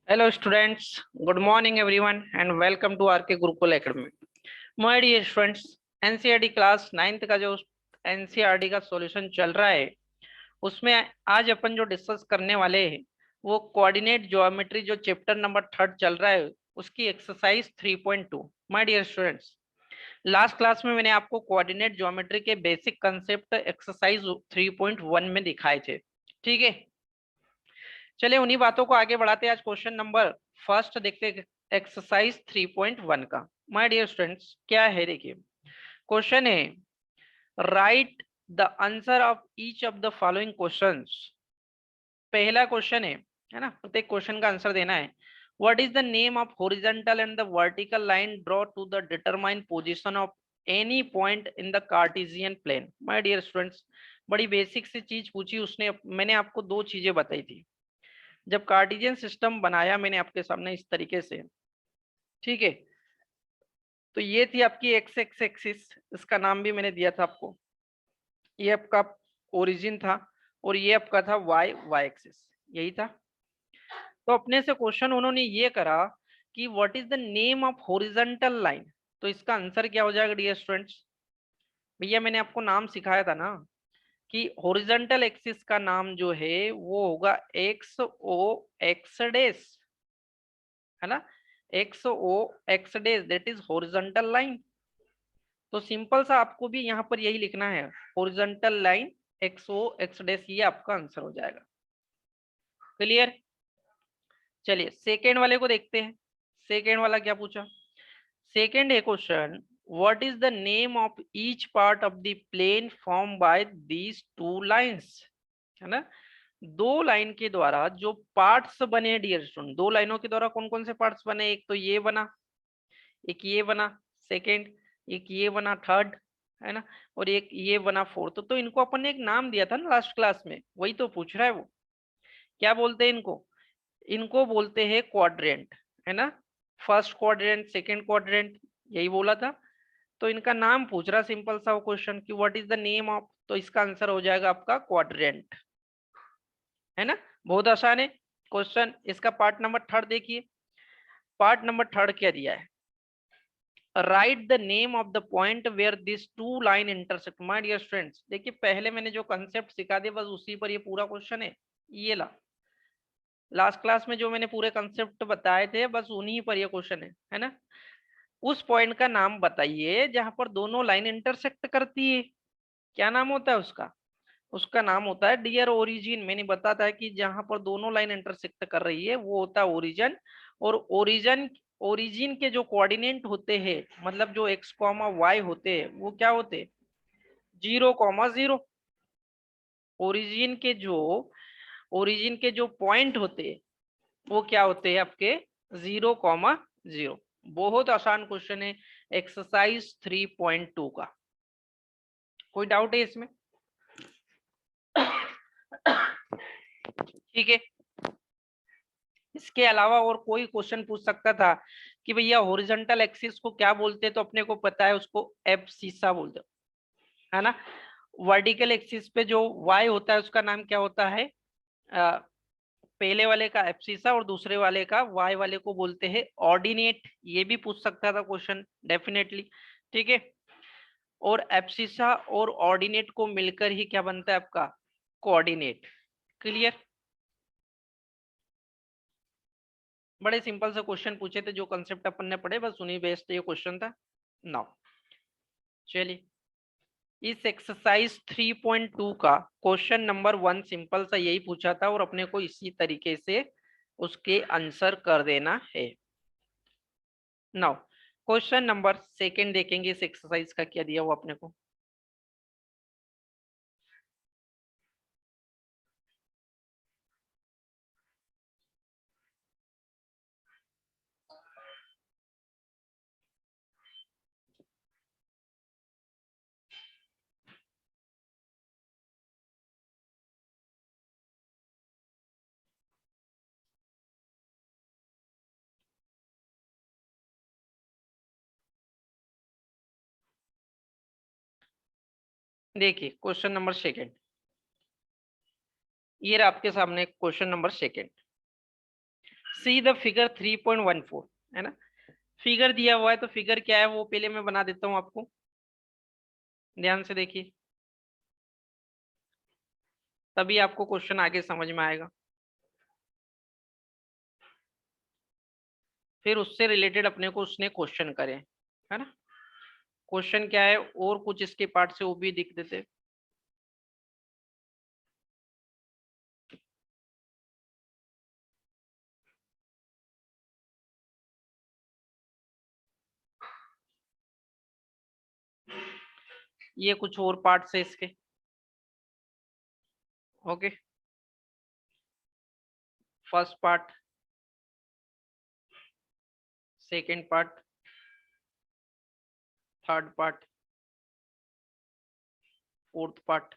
Hello students, good morning everyone and welcome to RK Gurukul Academy. My dear students, NCERT class 9th का जो NCERT का solution चल रहा है उसमें आज अपन जो डिस्कस करने वाले हैं वो कोऑर्डिनेट ज्योमेट्री जो चैप्टर नंबर 3 चल रहा है उसकी exercise 3.2। My dear students, last class में मैंने आपको कोऑर्डिनेट ज्योमेट्री के बेसिक कंसेप्ट एक्सरसाइज 3.1 में दिखाए थे। ठीक है, चलिए उन्हीं बातों को आगे बढ़ाते हैं। आज क्वेश्चन नंबर फर्स्ट देखते हैं एक्सरसाइज 3.1 का। माय डियर स्टूडेंट्स, क्या है देखिए, क्वेश्चन है write the answer of each of the following questions. पहला क्वेश्चन है ना, प्रत्येक क्वेश्चन का आंसर देना है। What is the name of horizontal and the vertical line draw to the determine position of any point in the Cartesian plane. My dear students, बड़ी basic सी चीज पूछी उसने। मैंने आपको दो चीजें बताई थी जब कार्टेशियन सिस्टम बनाया मैंने आपके सामने इस तरीके से। ठीक है, तो ये थी आपकी एक्स एक्स एक्सिस, इसका नाम भी मैंने दिया था आपको। ये आपका ओरिजिन था और ये आपका था वाई वाई एक्सिस, यही था। तो अपने से क्वेश्चन उन्होंने ये करा कि what is the name of horizontal line. तो इसका आंसर क्या हो जाएगा डियर स्टूडेंट्स? भैया मैंने आपको नाम सिखाया था ना कि हॉरिजॉन्टल एक्सिस का नाम जो है वो होगा एक्स ओ एक्स डेस, है ना। X O X dash that is horizontal line. तो सिंपल सा आपको भी यहाँ पर यही लिखना है, horizontal line X O X dash, ये आपका आंसर हो जाएगा। क्लियर? चलिए सेकेंड वाले को देखते हैं। सेकेंड वाला क्या पूछा? सेकेंड है question, what is the name of each part of the plane form by these two lines, है ना। दो लाइन के द्वारा जो पार्ट्स बने डियर स्टूडेंट, दो लाइनों के द्वारा कौन कौन से पार्ट्स बने? एक तो ये बना, एक ये बना सेकेंड, एक ये बना थर्ड, है ना, और एक ये बना फोर्थ। तो इनको अपन ने एक नाम दिया था ना लास्ट क्लास में, वही तो पूछ रहा है वो। क्या बोलते हैं इनको? इनको बोलते हैं क्वाड्रेंट, है ना। फर्स्ट क्वाड्रेंट, सेकेंड क्वाड्रेंट, यही बोला था। तो इनका नाम पूछ रहा, सिंपल सा क्वेश्चन कि what is the name of, तो इसका आंसर हो जाएगा आपका क्वाड्रेंट, है ना। बहुत आसान है क्वेश्चन। इसका पार्ट नंबर थर्ड देखिए। पार्ट नंबर थर्ड क्या दिया है? Write the name of the point where this two line intersect. My dear students, देखिए पहले मैंने जो कंसेप्ट सिखा दिया बस उसी पर ये पूरा क्वेश्चन है। ये ला, लास्ट क्लास में जो मैंने पूरे कंसेप्ट बताए थे बस उन्हीं पर ये क्वेश्चन है ना। उस पॉइंट का नाम बताइए जहां पर दोनों लाइन इंटरसेक्ट करती है। क्या नाम होता है उसका? उसका नाम होता है डियर ओरिजिन। मैंने बताता है कि जहां पर दोनों लाइन इंटरसेक्ट कर रही है वो होता है ओरिजिन। और ओरिजिन, ओरिजिन के जो कोऑर्डिनेट होते हैं, मतलब जो एक्स कॉमा वाई होते हैं, वो क्या होते हैं? 0,0। ओरिजिन के जो, ओरिजिन के जो पॉइंट होते हैं वो क्या होते हैं आपके? 0,0। बहुत आसान क्वेश्चन है एक्सरसाइज 3.2 का। कोई डाउट है इसमें? ठीक है, इसके अलावा और कोई क्वेश्चन पूछ सकता था कि भैया हॉरिजॉन्टल एक्सिस को क्या बोलते हैं? तो अपने को पता है उसको एब्सिसा बोलते हैं, है ना। वर्टिकल एक्सिस पे जो वाई होता है उसका नाम क्या होता है? अ, पहले वाले का एब्सिसा और दूसरे वाले का वाई वाले को बोलते हैं ऑर्डिनेट। ये भी पूछ सकता था क्वेश्चन डेफिनेटली। ठीक है, और एब्सिसा और ऑर्डिनेट को मिलकर ही क्या बनता है आपका? कोऑर्डिनेट। क्लियर? बड़े सिंपल से क्वेश्चन पूछे थे, जो कंसेप्ट अपन ने पढ़े बस उन्हीं बेस्ड ये क्वेश्चन था। नाउ चलिए, इस एक्सरसाइज 3.2 का क्वेश्चन नंबर 1 सिंपल सा यही पूछा था और अपने को इसी तरीके से उसके आंसर कर देना है। नाउ क्वेश्चन नंबर सेकंड देखेंगे इस एक्सरसाइज का क्या दिया हुआ अपने को। देखिए क्वेश्चन नंबर सेकंड, ये रहा आपके सामने question number second. C the figure 3.14 है ना। फिगर दिया हुआ है तो फिगर क्या है वो पहले मैं बना देता हूं आपको, ध्यान से देखिए, तभी आपको क्वेश्चन आगे समझ में आएगा। फिर उससे रिलेटेड अपने को उसने क्वेश्चन करे, है ना। क्वेश्चन क्या है और कुछ इसके पार्ट से वो भी दिख देते। ये कुछ और पार्ट से इसके, okay. First part, second part, third part, fourth part,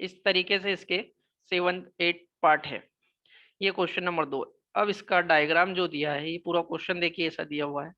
इस तरीके से इसके 7-8 पार्ट है। ये क्वेश्चन नंबर 2। अब इसका डायग्राम जो दिया है, ये पूरा क्वेश्चन देखिए ऐसा दिया हुआ है।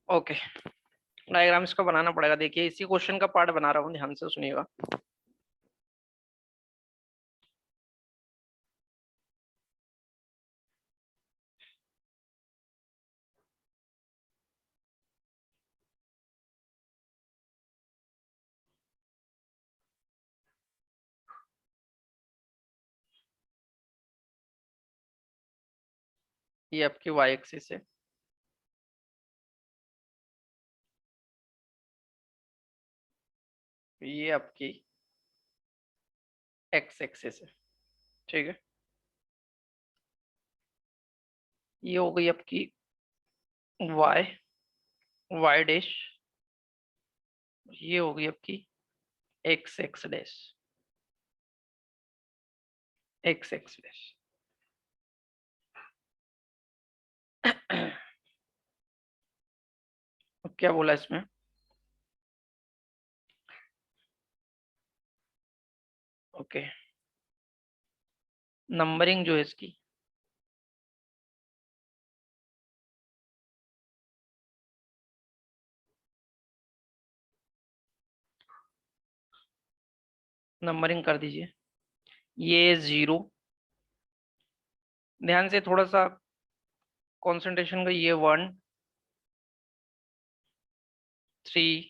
ओके, डायग्राम इसका बनाना पड़ेगा। देखिए इसी क्वेश्चन का पार्ट बना रहा हूँ, ध्यान से सुनिएगा। ये आपकी वाई एक्सिस है, ये आपकी एक्स एक्सिस है, ठीक है। ये हो गई आपकी वाई, वाई डैश। ये हो गई आपकी x x dash, x x dash. अब क्या बोला इसमें, ओके। नंबरिंग जो है इसकी, नंबरिंग कर दीजिए। ये 0, ध्यान से थोड़ा सा कंसंट्रेशन का, ये 1, 3,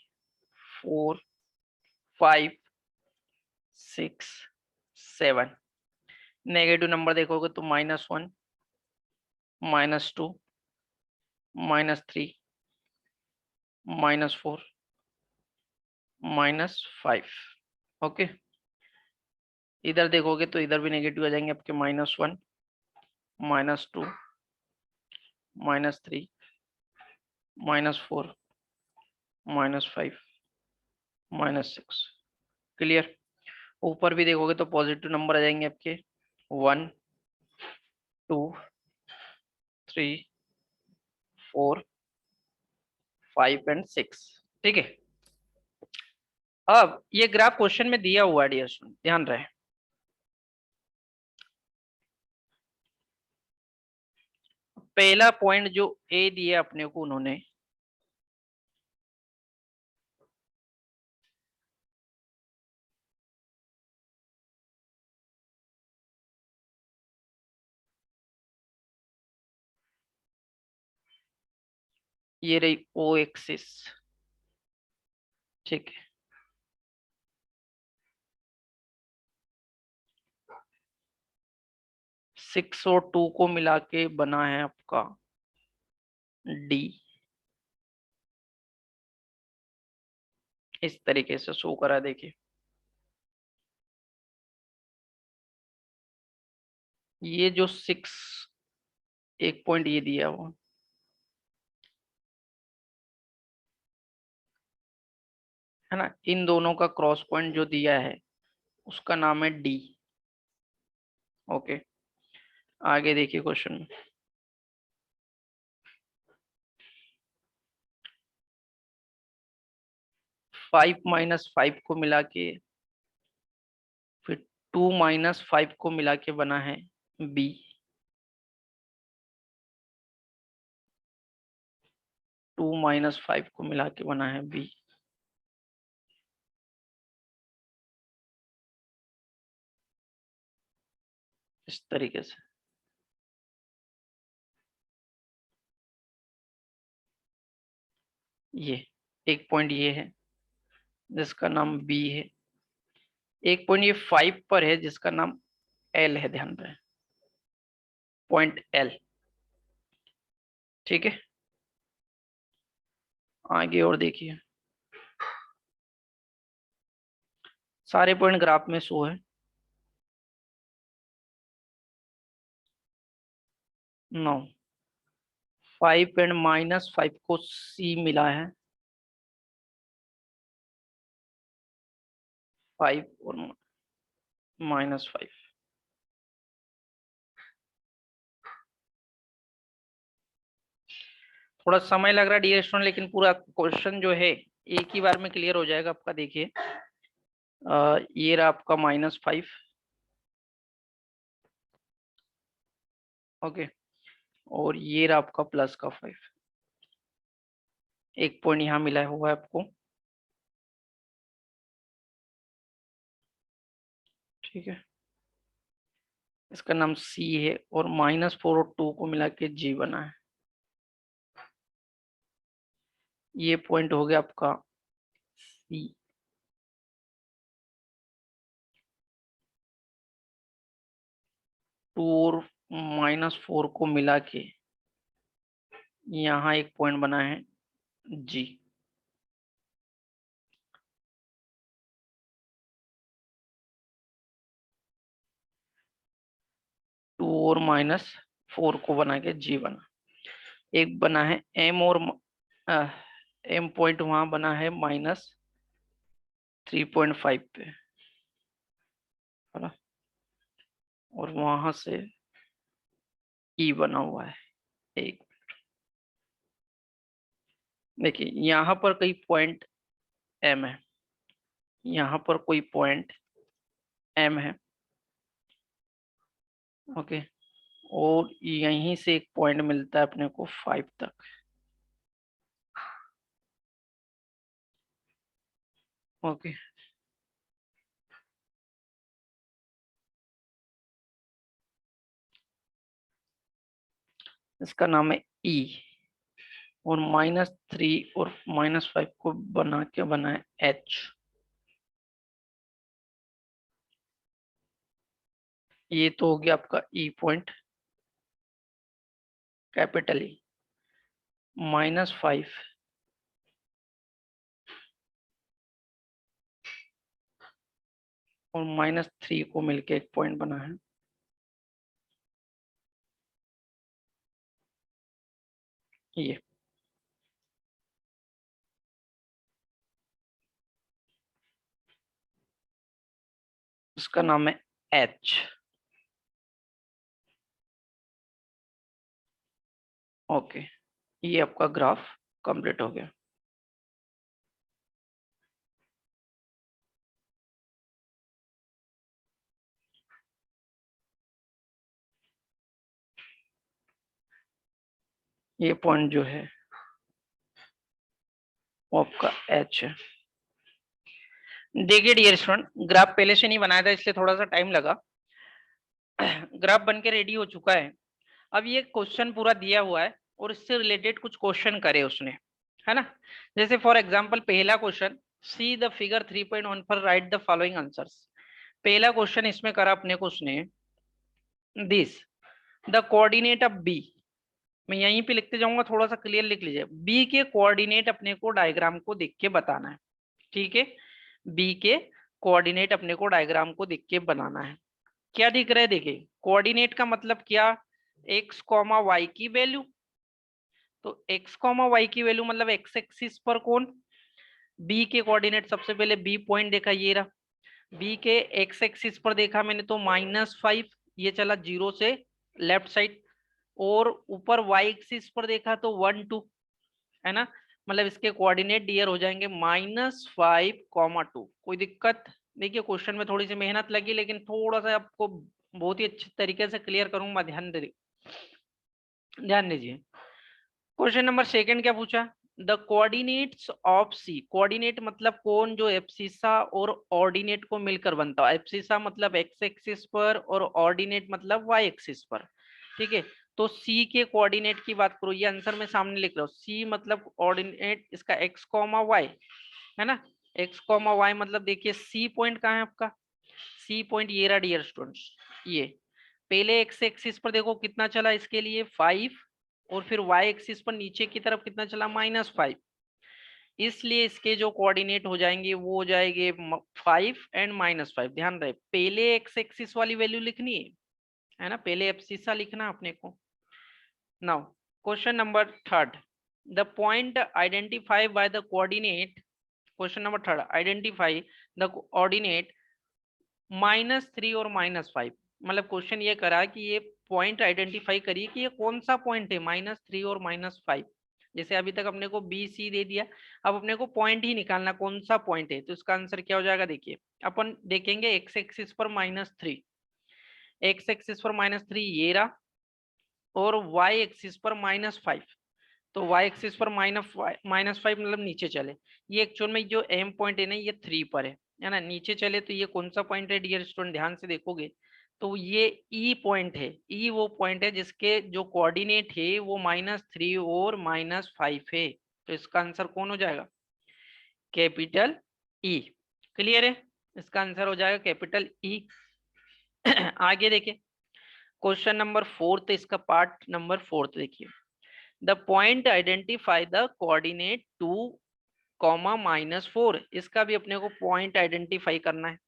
4, 5, 6, 7। नेगेटिव नंबर देखोगे तो -1, -2, -3, -4, -5, ओके। इधर देखोगे तो इधर भी नेगेटिव आ जाएंगे आपके, -1, -2, -3, -4, -5, -6। क्लियर। ऊपर भी देखोगे तो पॉजिटिव नंबर आ जाएंगे आपके, 1, 2, 3, 4, 5 एंड 6, ठीक है। अब ये ग्राफ क्वेश्चन में दिया हुआ है डियर स्टूडेंट, ध्यान रहे। पहला पॉइंट जो ए दिया अपने को उन्होंने, ये रही ओ एक्सिस, ठीक है। 6 और 2 को मिला के बना है आपका डी, इस तरीके से शो करा, देखिए। ये जो 6, एक पॉइंट ये दिया हुआ, है ना, इन दोनों का क्रॉस पॉइंट जो दिया है उसका नाम है डी। ओके, आगे देखिए क्वेश्चन में। 5 माइनस 5 को मिला के, फिर 2 माइनस 5 को मिला के बना है बी। 2 माइनस 5 को मिला के बना है बी। इस तरीके से ये एक पॉइंट ये है जिसका नाम बी है, एक पॉइंट ये 5 पर है जिसका नाम एल है, ध्यान रहे, पॉइंट एल। ठीक है, आगे और देखिए, सारे पॉइंट ग्राफ में शो है। 9 5 एंड माइनस 5 को सी मिला है, 5 और -5। थोड़ा समय लग रहा है डियर स्टूडेंट, लेकिन पूरा क्वेश्चन जो है एक ही बार में क्लियर हो जाएगा आपका। देखिए ये रहा आपका -5। ओके, और ये रहा आपका प्लस का 5। एक पॉइंट यहाँ मिला हुआ है आपको। ठीक है, इसका नाम सी है, और -4 और 2 को मिला के जी बना है। ये पॉइंट हो गया आपका सी। टू और -4 को मिला के यहाँ एक पॉइंट बना है जी। टू और -4 को बना के जी बना। एक बना है एम, और एम पॉइंट वहां बना है -3.5 पे, है ना, और वहां से ई बना हुआ है। एक देखिए, यहाँ पर कोई पॉइंट एम है, यहाँ पर कोई पॉइंट एम है। ओके, और यहीं से एक पॉइंट मिलता है अपने को 5 तक। ओके, इसका नाम है ई, और -3 और -5 को बना के बना है एच। ये तो हो गया आपका ई पॉइंट, कैपिटल ई। -5 और -3 को मिलके एक पॉइंट बना है ये। इसका नाम है एच। ओके, ये आपका ग्राफ कंप्लीट हो गया। ये पॉइंट जो है वो आपका एच है। देखिए डियर स्टूडेंट, ग्राफ पहले से नहीं बनाया था इसलिए थोड़ा सा टाइम लगा। ग्राफ बन के रेडी हो चुका है। अब ये क्वेश्चन पूरा दिया हुआ है और इससे रिलेटेड कुछ क्वेश्चन करे उसने, है ना। जैसे फॉर एग्जांपल पहला क्वेश्चन, सी द फिगर 3.1 पर राइट द फॉलोइंग आंसर्स। पहला क्वेश्चन इसमें करा अपने को उसने, this the coordinate of B. मैं यहीं पे लिखते जाऊंगा, थोड़ा सा क्लियर लिख लीजिए। बी के कोऑर्डिनेट अपने को डायग्राम को देख के बताना है। ठीक है, बी के कोऑर्डिनेट अपने को डायग्राम को देख के बनाना है। क्या दिख रहा है, देखिए कोऑर्डिनेट का मतलब क्या, एक्स कॉमा वाई की वैल्यू। तो एक्स कॉमा वाई की वैल्यू मतलब एक्स एक्सिस पर कौन, बी के कोऑर्डिनेट सबसे पहले बी पॉइंट देखा, ये रहा। बी के एक्स एक्सिस पर देखा मैंने तो -5, ये चला 0 से लेफ्ट साइड। और ऊपर वाई एक्सिस पर देखा तो 1 2, है ना। मतलब इसके कोऑर्डिनेट डियर हो जाएंगे -5, 2। कोई दिक्कत? देखिए क्वेश्चन में थोड़ी सी मेहनत लगी, लेकिन थोड़ा सा आपको बहुत ही अच्छे तरीके से क्लियर करूंगा, ध्यान दीजिए। क्वेश्चन नंबर सेकंड क्या पूछा? The coordinates of C. Coordinate मतलब कौन जो एब्सिसा और ऑर्डिनेट को मिलकर बनता है। एब्सिसा मतलब एक्स एक्सिस पर और ऑर्डिनेट मतलब वाई एक्सिस पर। ठीक है, तो सी के कोऑर्डिनेट की बात करो, ये आंसर में सामने लिख रहा हूँ। सी मतलब ऑर्डिनेट इसका एक्स कॉमा वाई, है ना। एक्स कॉमा वाई मतलब देखिए सी पॉइंट कहाँ है आपका? सी पॉइंट ये रहा डियर स्टूडेंट्स। ये पहले एक्स एक्सिस पर देखो कितना चला इसके लिए 5, और फिर वाई एक्सिस पर नीचे की तरफ कितना चला -5। इसलिए इसके जो कोऑर्डिनेट हो जाएंगे वो हो जाएंगे 5 एंड -5। ध्यान रहे पहले एक्स एक्सिस वाली वैल्यू लिखनी है ना, पहले एब्सिसा लिखना अपने को। Now question number third, the point identify by the coordinate. Question number third, identify the coordinate -3 और -5। मतलब क्वेश्चन ये करा कि ये पॉइंट आइडेंटिफाई करिए कि ये कौन सा पॉइंट है -3 और -5। जैसे अभी तक अपने को बी सी दे दिया, अब अपने को पॉइंट ही निकालना कौन सा पॉइंट है। तो इसका आंसर क्या हो जाएगा? देखिए अपन देखेंगे एक्स एक्सिस पर -3, एक्स एक्सिस पर -3 ये रहा, और वाई एक्सिस पर -5। तो वाई एक्सिस पर -5 मतलब नीचे चले। ये एक्चुअल में जो एम पॉइंट है ना ये 3 पर है ना। नीचे चले तो ये कौन सा पॉइंट है डियर स्टूडेंट? ध्यान से देखोगे तो ये ई पॉइंट है। ई वो पॉइंट है जिसके जो कोऑर्डिनेट है वो -3 और -5 है। तो इसका आंसर कौन हो जाएगा? Capital E. क्लियर है? इसका आंसर हो जाएगा कैपिटल ई। आगे देखिए क्वेश्चन नंबर फोर्थ, इसका पार्ट नंबर फोर्थ देखिए। The point identify the coordinate 2, -4। इसका भी अपने को पॉइंट आइडेंटिफाई करना है।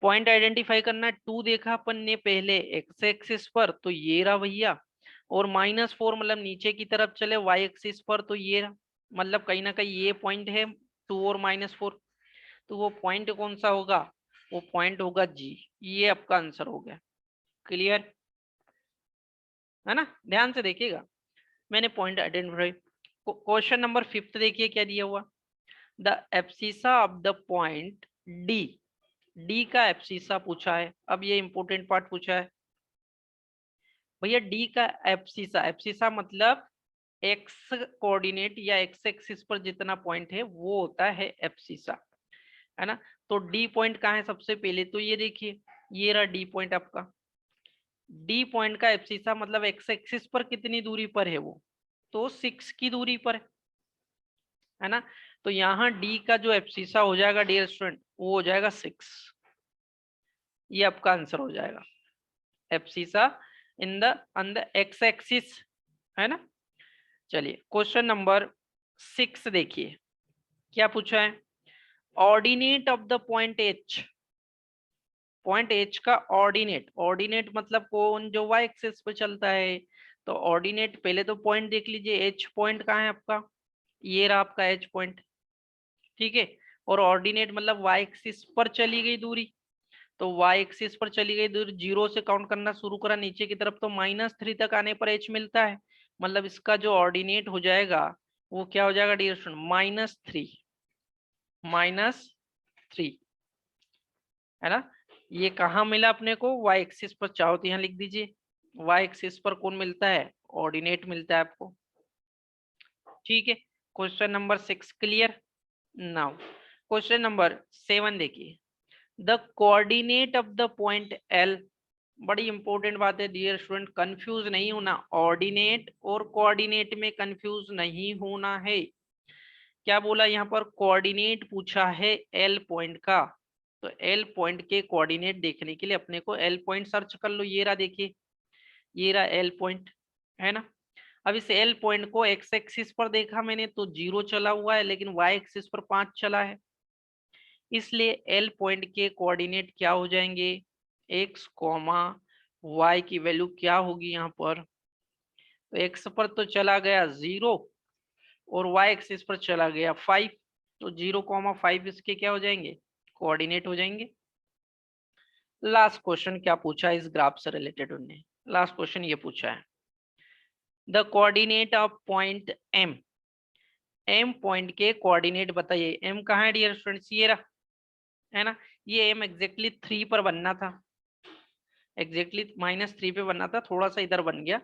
पॉइंट आइडेंटिफाई करना है। 2 देखा अपन ने पहले एक्स एक्सिस पर, तो ये रहा भैया। और -4 मतलब नीचे की तरफ चले वाई एक्सिस पर, तो ये रहा। मतलब कहीं ना कहीं ये पॉइंट है 2 और -4। तो वो पॉइंट कौन सा होगा? वो पॉइंट होगा जी। ये आपका आंसर हो गया। क्लियर है ना? ध्यान से देखिएगा, मैंने point identify. Question number fifth देखिए क्या दिया हुआ। The abscissa of the point D. D का एब्सिसा पूछा है। अब ये इंपॉर्टेंट पार्ट पूछा है भैया। डी का एब्सिसा, एब्सिसा मतलब एक्स कोऑर्डिनेट या एक्स एक्सिस पर जितना पॉइंट है वो होता है एब्सिसा, है ना। तो डी पॉइंट कहाँ है? सबसे पहले तो ये देखिए, ये रहा डी पॉइंट आपका। डी पॉइंट का एब्सिसा मतलब एक्स एक्सिस पर कितनी दूरी पर है वो? तो 6 की दूरी पर है ना। तो यहाँ डी का जो एब्सिसा हो जाएगा डियर स्टूडेंट वो हो जाएगा 6। ये आपका आंसर हो जाएगा abscissa in the x axis, है ना। चलिए क्वेश्चन नंबर 6 देखिए क्या पूछा है। Ordinate of the point H. Point H का ऑर्डिनेट, ऑर्डिनेट मतलब कौन? जो वाई एक्सिस पे चलता है। तो ऑर्डिनेट पहले तो पॉइंट देख लीजिए, एच पॉइंट कहाँ है आपका? ये रहा आपका एच पॉइंट। ठीक है, और ऑर्डिनेट मतलब वाई एक्सिस पर चली गई दूरी। तो वाई एक्सिस पर चली गई दूरी, 0 से काउंट करना शुरू करा नीचे की तरफ, तो -3 तक आने पर एच मिलता है। मतलब इसका जो ऑर्डिनेट हो जाएगा वो क्या हो जाएगा डियर स्टूडेंट? -3, -3, है ना। ये कहाँ मिला अपने को? वाई एक्सिस पर। चाहो तो यहाँ लिख दीजिए, वाई एक्सिस पर कौन मिलता है? ऑर्डिनेट मिलता है आपको। ठीक है, question number 6 clear. Now question number 7 देखिए। The coordinate of the point L. बड़ी इंपॉर्टेंट बात है डियर स्टूडेंट, कंफ्यूज नहीं होना। ऑर्डिनेट और कोऑर्डिनेट में कंफ्यूज नहीं होना है। क्या बोला यहाँ पर? कोऑर्डिनेट पूछा है एल पॉइंट का। तो एल पॉइंट के कोऑर्डिनेट देखने के लिए अपने को एल पॉइंट सर्च कर लो। ये रहा देखिए, ये रहा एल पॉइंट, है ना। अब इस एल पॉइंट को एक्स एक्सिस पर देखा मैंने तो 0 चला हुआ है, लेकिन वाई एक्सिस पर 5 चला है। इसलिए एल पॉइंट के कोऑर्डिनेट क्या हो जाएंगे? एक्स कॉमा वाई की वैल्यू क्या होगी यहाँ पर? तो एक्स पर तो चला गया 0, और वाई एक्सिस पर चला गया 5, तो 0,5 इसके क्या हो जाएंगे, कोऑर्डिनेट हो जाएंगे। लास्ट क्वेश्चन क्या पूछा है इस ग्राफ से रिलेटेड उन्होंने, लास्ट क्वेश्चन ये पूछा है, the coordinate of point M, M point के कोऑर्डिनेट बताइए। एम कहाँ है डियर स्टूडेंट्स, ये रहा, है ना, ये एम एग्जैक्टली 3 पर बनना था, एग्जैक्टली -3 पे बनना था, थोड़ा सा इधर बन गया।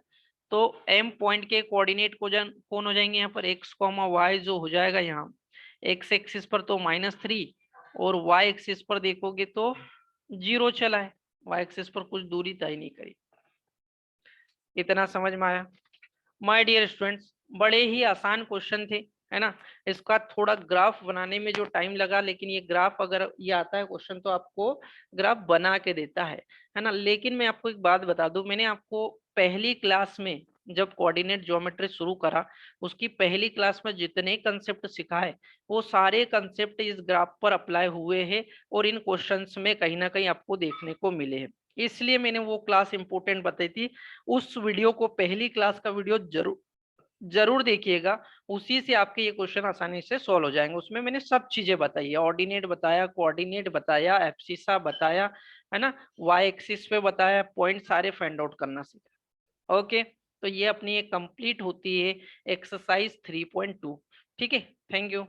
तो एम पॉइंट के कोऑर्डिनेट कौन हो जाएंगे यहाँ पर, एक्स कॉमा वाई जो हो जाएगा यहाँ, एक्स एक्सिस पर तो -3 और वाई एक्सिस पर देखोगे तो 0 चला है, वाई एक्सिस पर कुछ दूरी तय नहीं करी। इतना समझ में आया माय डियर स्टूडेंट्स, बड़े ही आसान क्वेश्चन थे, है ना। इसका थोड़ा ग्राफ बनाने में जो टाइम लगा, लेकिन ये ग्राफ अगर ये आता है क्वेश्चन तो आपको ग्राफ बना के देता है ना। लेकिन मैं आपको एक बात बता दूं, मैंने आपको पहली क्लास में जब कोऑर्डिनेट ज्योमेट्री शुरू करा, उसकी पहली क्लास में जितने कंसेप्ट सिखाए वो सारे कंसेप्ट इस ग्राफ पर अप्लाई हुए हैं और इन क्वेश्चंस में कहीं ना कहीं आपको देखने को मिले हैं, इसलिए मैंने वो क्लास इंपॉर्टेंट बताई थी। उस वीडियो को, पहली क्लास का वीडियो जरूर जरूर देखिएगा, उसी से आपके ये क्वेश्चन आसानी से सॉल्व हो जाएंगे। उसमें मैंने सब चीजें बताई है, ऑर्डिनेट बताया, कोऑर्डिनेट बताया, एब्सिसा बताया, है ना, वाई एक्सिस पे बताया, पॉइंट सारे फाइंड आउट करना सीखा। ओके, तो ये अपनी एक कंप्लीट होती है एक्सरसाइज 3.2। ठीक है, थैंक यू।